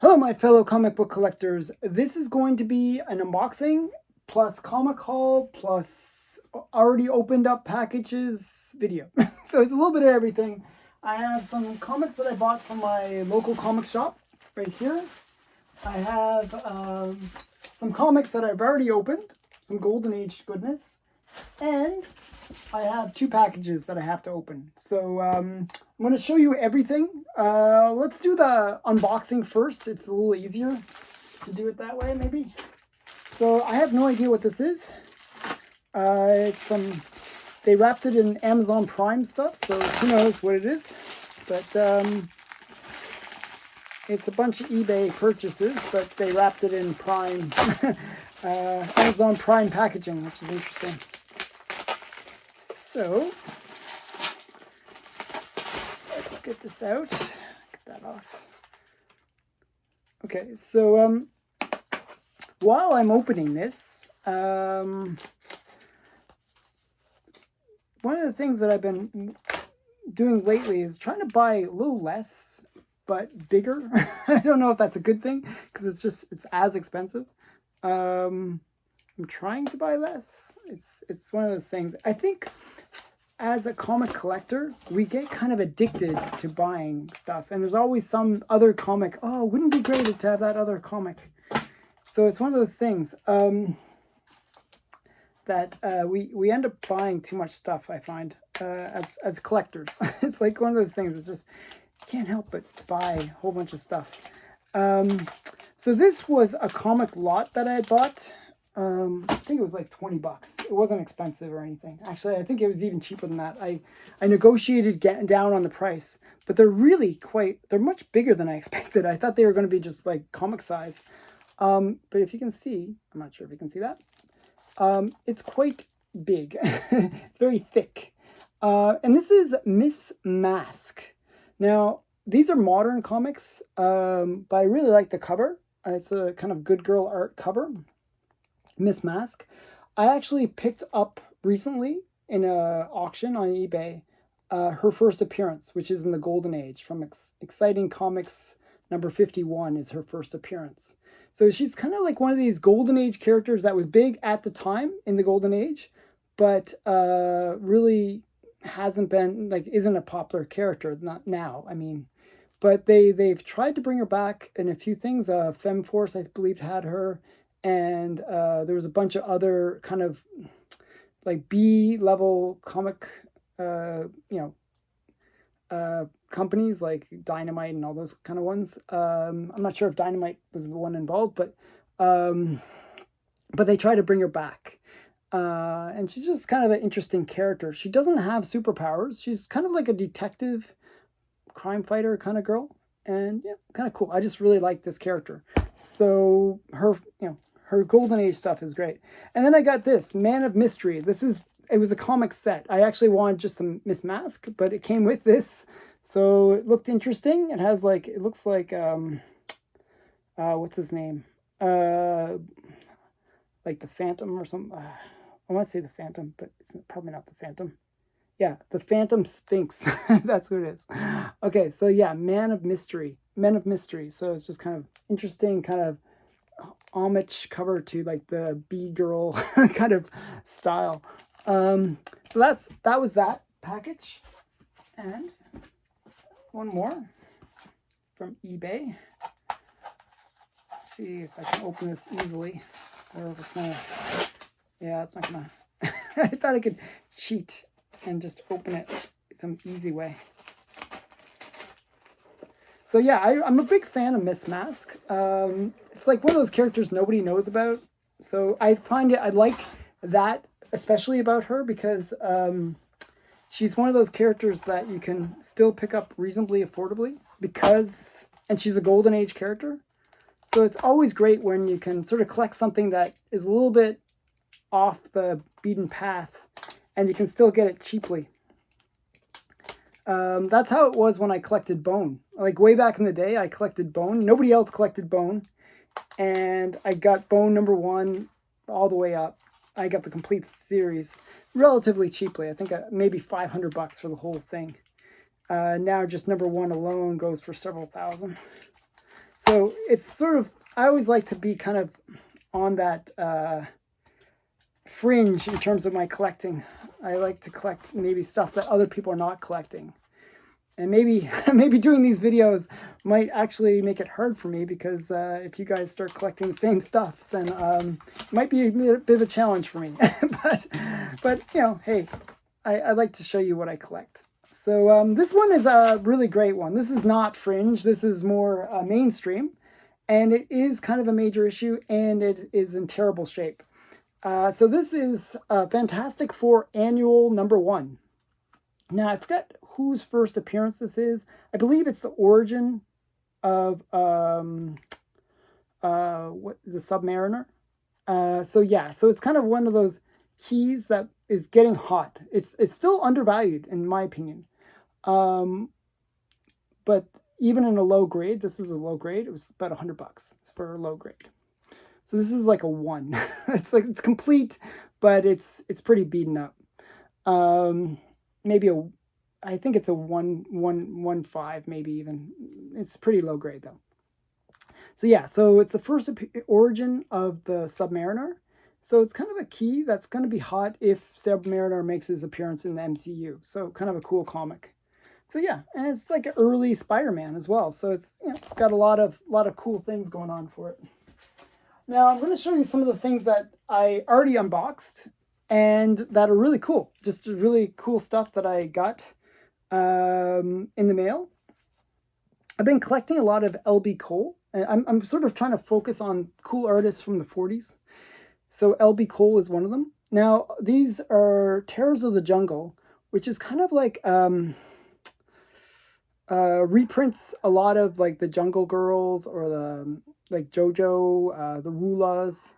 Hello, my fellow comic book collectors. This is going to be an unboxing plus comic haul plus already opened up packages video. So it's a little bit of everything. I have some comics that I bought from my local comic shop right here. I have some comics that I've already opened, some Golden Age goodness, and I have two packages that I have to open. So I'm going to show you everything. Let's do the unboxing first. It's a little easier to do it that way, maybe. So I have no idea what this is. It's from, they wrapped it in Amazon Prime stuff, so who knows what it is. But it's a bunch of eBay purchases, but they wrapped it in Prime, Amazon Prime packaging, which is interesting. So, let's get this out. Get that off. Okay, so while I'm opening this, one of the things that I've been doing lately is trying to buy a little less, but bigger. I don't know if that's a good thing, because it's as expensive. I'm trying to buy less. It's one of those things. I think as a comic collector, we get kind of addicted to buying stuff. And there's always some other comic. Oh, wouldn't it be great to have that other comic? So it's one of those things that we end up buying too much stuff, I find, as collectors. It's like one of those things. It's just, you can't help but buy a whole bunch of stuff. So this was a comic lot that I had bought. I think it was like 20 bucks. It wasn't expensive or anything. Actually, I think it was even cheaper than that. I negotiated getting down on the price, but they're much bigger than I expected. I thought they were going to be just like comic size. But if you can see, I'm not sure if you can see that. It's quite big. It's very thick. And this is Miss Mask. Now, these are modern comics, but I really like the cover. It's a kind of good girl art cover. Miss Mask. I actually picked up recently in an auction on eBay her first appearance, which is in the Golden Age. From Exciting Comics number 51 is her first appearance. So she's kind of like one of these Golden Age characters that was big at the time in the Golden Age, but really hasn't been, like, isn't a popular character, not now, I mean. But they've tried to bring her back in a few things. FemForce, I believe, had her. And there was a bunch of other kind of like B-level comic, companies like Dynamite and all those kind of ones. I'm not sure if Dynamite was the one involved, but they try to bring her back. And she's just kind of an interesting character. She doesn't have superpowers. She's kind of like a detective, crime fighter kind of girl. And yeah, kind of cool. I just really like this character. So her Golden Age stuff is great. And then I got this, Man of Mystery. It was a comic set. I actually wanted just the Miss Mask, but it came with this. So it looked interesting. It has like, it looks like, what's his name? Like the Phantom or something. I want to say the Phantom, but it's probably not the Phantom. Yeah, the Phantom Sphinx. That's what it is. Okay, so yeah, Men of Mystery. So it's just kind of interesting, kind of homage cover to like the B-girl kind of style. So that was that package. And one more from eBay. Let's see if I can open this easily, or if it's gonna, yeah, it's not gonna. I thought I could cheat and just open it some easy way. So yeah, I'm a big fan of Miss Mask. It's like one of those characters nobody knows about. So I find I like that, especially about her, because she's one of those characters that you can still pick up reasonably affordably, and she's a Golden Age character. So it's always great when you can sort of collect something that is a little bit off the beaten path, and you can still get it cheaply. That's how it was when I collected Bone. Like way back in the day, I collected Bone. Nobody else collected Bone. And I got Bone #1 all the way up. I got the complete series relatively cheaply. I think maybe $500 for the whole thing. Now just #1 alone goes for several thousand. So it's sort of, I always like to be kind of on that fringe in terms of my collecting. I like to collect maybe stuff that other people are not collecting. And maybe maybe doing these videos might actually make it hard for me, because if you guys start collecting the same stuff, then it might be a bit of a challenge for me. but you know, hey, I like to show you what I collect. So this one is a really great one. This is not fringe. This is more mainstream. And it is kind of a major issue, and it is in terrible shape. So this is Fantastic Four Annual #1. Now, I forget whose first appearance this is. I believe it's the origin of what, the Submariner. So yeah, so it's kind of one of those keys that is getting hot. It's still undervalued in my opinion. But even in a low grade, this is a low grade. It was about $100 for a low grade. So this is like a 1. It's like, it's complete, but it's pretty beaten up. Maybe I think it's a 1.15, maybe even. It's pretty low grade though. So yeah, so it's the first origin of the Submariner. So it's kind of a key that's going to be hot if Submariner makes his appearance in the MCU. So kind of a cool comic. So yeah, and it's like an early Spider-Man as well. So it's, you know, got a lot of cool things going on for it. Now I'm going to show you some of the things that I already unboxed and that are really cool. Just really cool stuff that I got in the mail. I've been collecting a lot of L.B. Cole. I'm sort of trying to focus on cool artists from the 40s. So L.B. Cole is one of them. Now these are Terrors of the Jungle, which is kind of like reprints a lot of like the Jungle Girls or the like JoJo, the Rulas,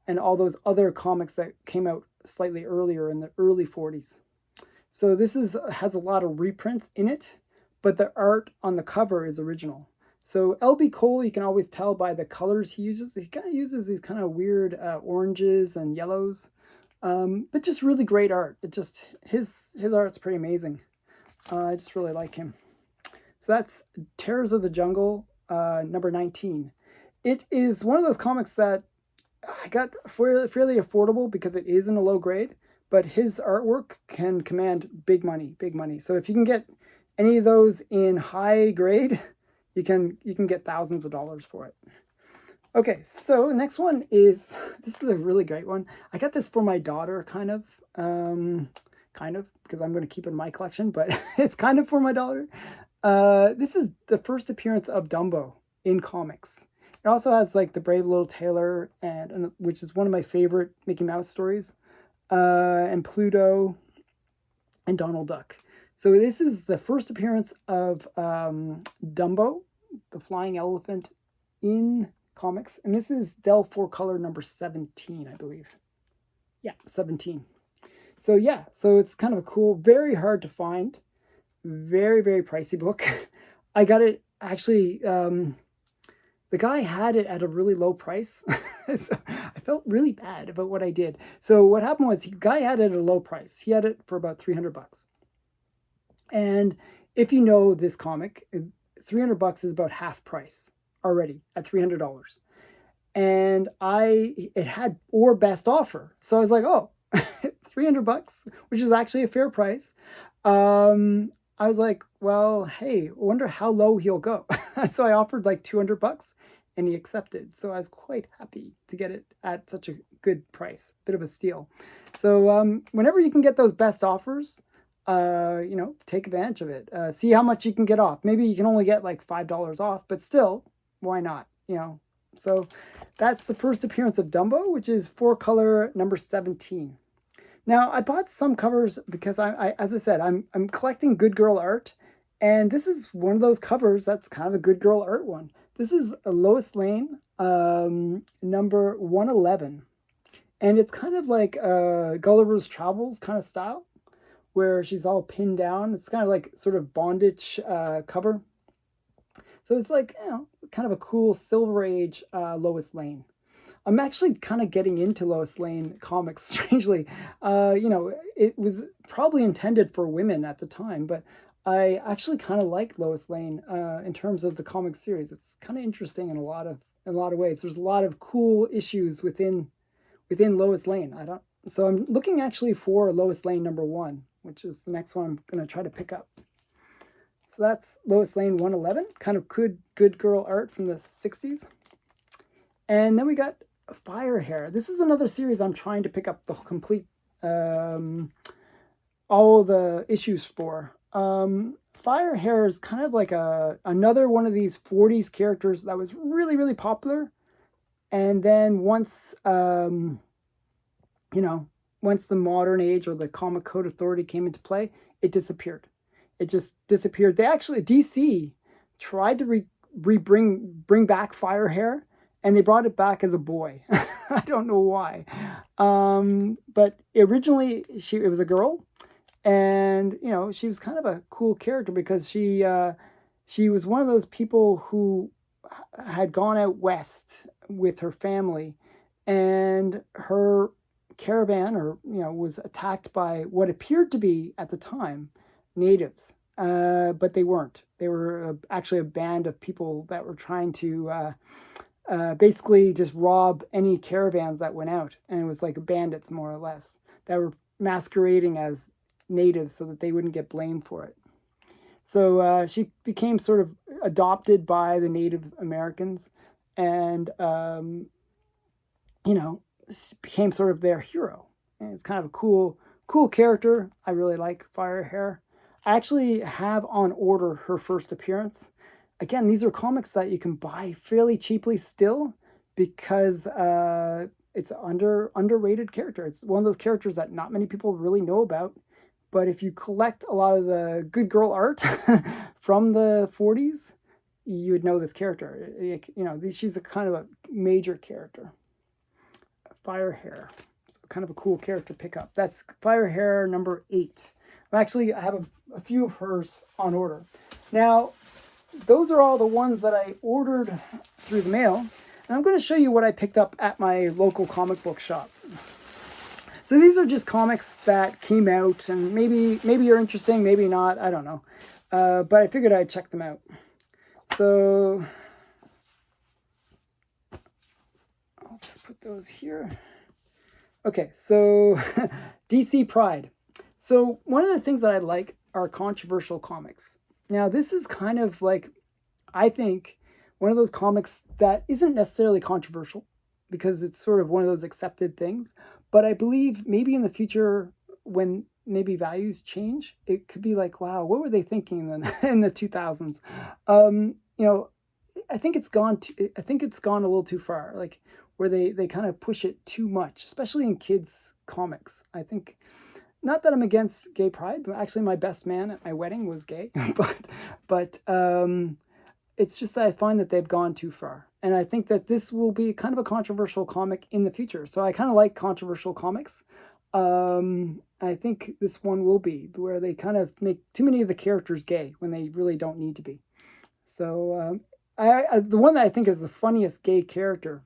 and all those other comics that came out slightly earlier in the early 40s. So this has a lot of reprints in it, but the art on the cover is original. So L.B. Cole, you can always tell by the colors he uses. He kind of uses these kind of weird oranges and yellows, but just really great art. It just, his art's pretty amazing. I just really like him. So that's Terrors of the Jungle, number 19. It is one of those comics that I got fairly affordable because it is in a low grade, but his artwork can command big money, big money. So if you can get any of those in high grade, you can get thousands of dollars for it. Okay, so next one is, this is a really great one. I got this for my daughter, kind of, because I'm going to keep it in my collection, but it's kind of for my daughter. This is the first appearance of Dumbo in comics. It also has like the Brave Little Tailor, and which is one of my favorite Mickey Mouse stories, and Pluto, and Donald Duck. So this is the first appearance of Dumbo, the flying elephant, in comics, and this is Del 4 color number 17, I believe. Yeah, 17. So yeah, so it's kind of a cool, very hard to find, very, very pricey book. I got it actually, the guy had it at a really low price. So I felt really bad about what I did. So what happened was, the guy had it at a low price. He had it for about $300. And if you know this comic, $300 is about half price already at $300. And it had or best offer. So I was like, oh, $300, which is actually a fair price. I was like, well, hey, I wonder how low he'll go. So I offered like $200 and he accepted. So I was quite happy to get it at such a good price, bit of a steal. So whenever you can get those best offers, you know, take advantage of it. See how much you can get off. Maybe you can only get like $5 off, but still, why not? You know, so that's the first appearance of Dumbo, which is 4 color number 17. Now, I bought some covers because as I said, I'm collecting good girl art, and this is one of those covers that's kind of a good girl art one. This is a Lois Lane, number 111, and it's kind of like Gulliver's Travels kind of style, where she's all pinned down. It's kind of like sort of Bondage cover. So it's like, you know, kind of a cool Silver Age Lois Lane. I'm actually kind of getting into Lois Lane comics, strangely. You know, it was probably intended for women at the time, but I actually kind of like Lois Lane in terms of the comic series. It's kind of interesting in a lot of ways. There's a lot of cool issues within Lois Lane. I don't so I'm looking actually for Lois Lane #1, which is the next one I'm going to try to pick up. So that's Lois Lane 111, kind of good girl art from the 60s. And then we got Fire Hair. This is another series I'm trying to pick up the complete all the issues for. Fire Hair is kind of like another one of these 40s characters that was really, really popular. And then once, once the modern age or the Comic Code Authority came into play, it disappeared. It just disappeared. They actually, DC tried to bring back Fire Hair, and they brought it back as a boy. I don't know why. But originally, it was a girl. And she was kind of a cool character because she was one of those people who had gone out west with her family, and her caravan was attacked by what appeared to be at the time natives, but they weren't. They were actually a band of people that were trying to basically just rob any caravans that went out, and it was like bandits more or less that were masquerading as natives so that they wouldn't get blamed for it. So she became sort of adopted by the Native Americans, and became sort of their hero. And it's kind of a cool character. I really like Fire Hair. I actually have on order her first appearance. Again, these are comics that you can buy fairly cheaply still because it's an underrated character. It's one of those characters that not many people really know about. But if you collect a lot of the good girl art from the 40s, you would know this character. She's a kind of a major character. Fire Hair. So kind of a cool character pickup. That's Fire Hair #8. I have a few of hers on order. Now, those are all the ones that I ordered through the mail. And I'm going to show you what I picked up at my local comic book shop. So these are just comics that came out, and maybe you're interesting, maybe not, I don't know. But I figured I'd check them out. So I'll just put those here. Okay, so DC Pride. So one of the things that I like are controversial comics. Now this is kind of like, I think, one of those comics that isn't necessarily controversial because it's sort of one of those accepted things. But I believe maybe in the future, when maybe values change, it could be like, wow, what were they thinking in the 2000s? I think it's gone a little too far, like where they kind of push it too much, especially in kids comics. I think, not that I'm against gay pride, but actually my best man at my wedding was gay, but it's just that I find that they've gone too far. And I think that this will be kind of a controversial comic in the future. So I kind of like controversial comics. I think this one will be, where they kind of make too many of the characters gay when they really don't need to be. So the one that I think is the funniest gay character,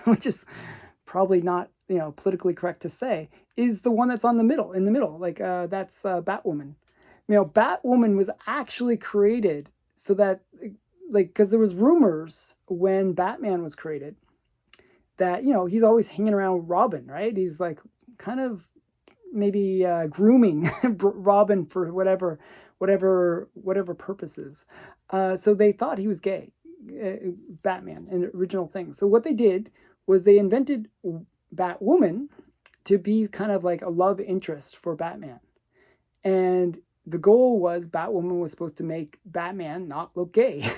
which is probably not politically correct to say, is the one that's in the middle. Like that's Batwoman. Batwoman was actually created so that, like, because there was rumors when Batman was created that he's always hanging around Robin, right? He's like kind of maybe grooming Robin for whatever purposes. So they thought he was gay, Batman, in the original thing. So what they did was they invented Batwoman to be kind of like a love interest for Batman. And the goal was Batwoman was supposed to make Batman not look gay.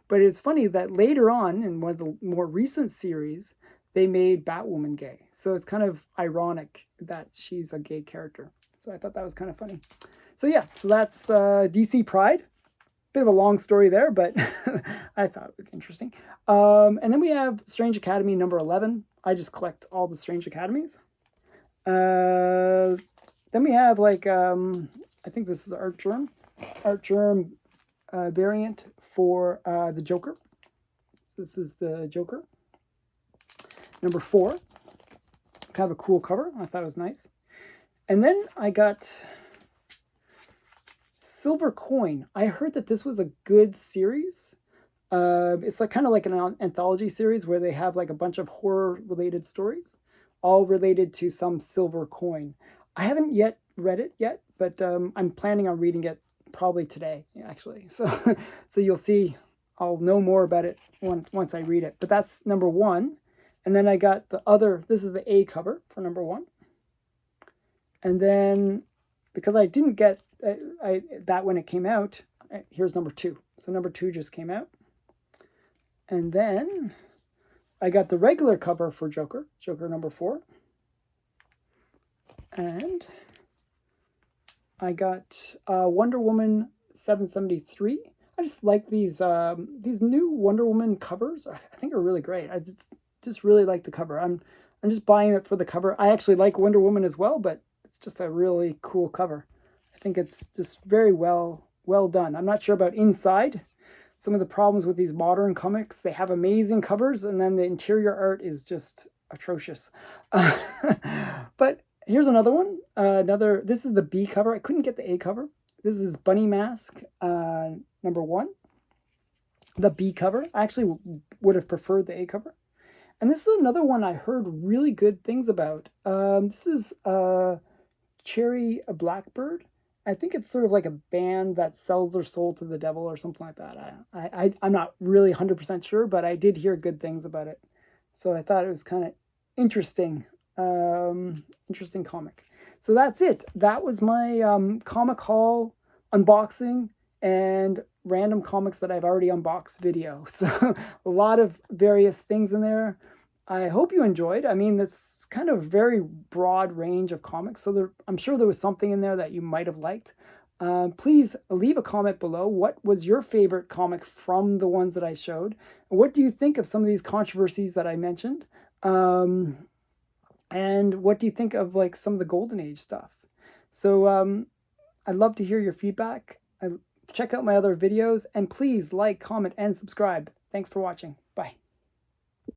But it's funny that later on, in one of the more recent series, they made Batwoman gay. So it's kind of ironic that she's a gay character. So I thought that was kind of funny. So yeah, so that's DC Pride. Bit of a long story there, but I thought it was interesting. And then we have Strange Academy #11. I just collect all the Strange Academies. Then we have like, I think this is Art Germ variant for the Joker. So this is the Joker. #4. Kind of a cool cover. I thought it was nice. And then I got Silver Coin. I heard that this was a good series. It's like kind of like an anthology series where they have like a bunch of horror related stories, all related to some silver coin. I haven't yet read it yet, but I'm planning on reading it probably today, actually. So, so you'll see. I'll know more about it once I read it. But that's number one, and then I got the other. This is the A cover for number one, and then because I didn't get that when it came out, here's number two. So number two just came out. And then I got the regular cover for Joker, Joker number 4. And I got Wonder Woman 773. I just like these new Wonder Woman covers. I think are really great. I just really like the cover. I'm just buying it for the cover. I actually like Wonder Woman as well, but it's just a really cool cover. I think it's just very well done. I'm not sure about inside. Some of the problems with these modern comics, they have amazing covers, and then the interior art is just atrocious. But here's another one. This is the B cover. I couldn't get the A cover. This is Bunny Mask, number 1. The B cover. I actually would have preferred the A cover. And this is another one I heard really good things about. This is Cherry Blackbird. I think it's sort of like a band that sells their soul to the devil or something like that. I'm not really 100% sure, but I did hear good things about it. So I thought it was kind of interesting. Interesting comic. So that's it. That was my comic haul unboxing and random comics that I've already unboxed video. So a lot of various things in there. I hope you enjoyed. I mean, that's kind of very broad range of comics. So I'm sure there was something in there that you might have liked. Please leave a comment below. What was your favorite comic from the ones that I showed? What do you think of some of these controversies that I mentioned? And what do you think of like some of the Golden Age stuff? So I'd love to hear your feedback. Check out my other videos, and please like, comment, and subscribe. Thanks for watching.